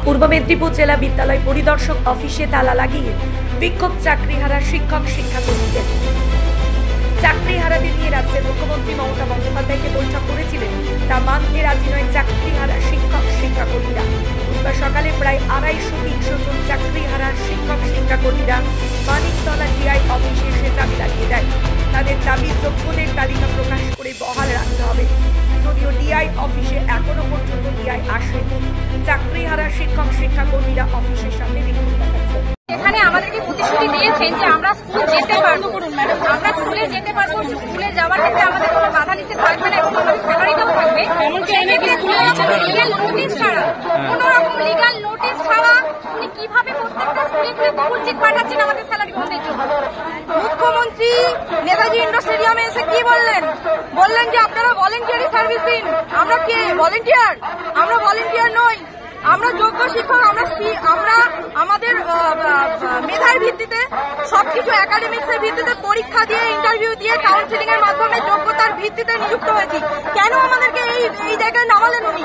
পূর্ব মেদিনীপুর জেলা বিদ্যালয় পরিদর্শক অফিসে তালা লাগিয়ে বিক্ষোভ চাকরিহারা শিক্ষক শিক্ষাকর্মীদের। চাকরিহারাদের নিয়ে রাজ্যের মুখ্যমন্ত্রী মমতা বন্দ্যোপাধ্যায়কে বৈঠক করেছিলেন, তা মানতে রাজি নয় চাকরিহারা শিক্ষক শিক্ষাকর্মীরা। বুধবার সকালে প্রায় 250-300 জন চাকরিহারা শিক্ষক শিক্ষাকর্মীরা মানিকতলা ডিআই অফিসে এসে চাবি লাগিয়ে দেয়। তাদের দাবি যোগ্যদের তালিকা প্রকাশ করে বহাল রাখতে হবে। যদিও ডিআই অফিসে এখনো পর্যন্ত ডিআই আসেনি, চাকরিহারা শিক্ষক শিক্ষাকর্মীরা অফিসের সামনে বিক্ষোভ দেখাচ্ছে। এখানে আমাদেরকে প্রতিশ্রুতি দিয়েছেন যে আমরা স্কুল যেতে পারবো, আমরা স্কুলে যেতে পারবো। স্কুলে যাওয়ার ক্ষেত্রে আমাদের কোনো বাধা নিষেধ থাকবে না এবং আমাদের স্যালারিটাও থাকবে। লিগ্যাল নোটিশ ছাড়া, কোনো রকম লিগ্যাল নোটিশ ছাড়া উনি কিভাবে প্রত্যেকটা স্কুলে কুকুর চিট পাঠাচ্ছেন আমাদের স্যালারি বন্ধের জন্য? মুখ্যমন্ত্রী নেতাজি ইন্ডোর স্টেডিয়ামে এসে কি বললেন? বললেন যে আপনারা ভলেন্টিয়ারি সার্ভিস দিন। আমরা কে ভলেন্টিয়ার? আমরা ভলেন্টিয়ার নই, আমরা যোগ্য শিক্ষক। আমরা আমাদের মেধার ভিত্তিতে সবকিছু একাডেমিক্সের ভিত্তিতে পরীক্ষা দিয়ে, ইন্টারভিউ দিয়ে, কাউন্সিলিং এর মাধ্যমে যোগ্যতার ভিত্তিতে নিযুক্ত হয়েছি। কেন আমাদেরকে এই জায়গায় নামালেন উনি?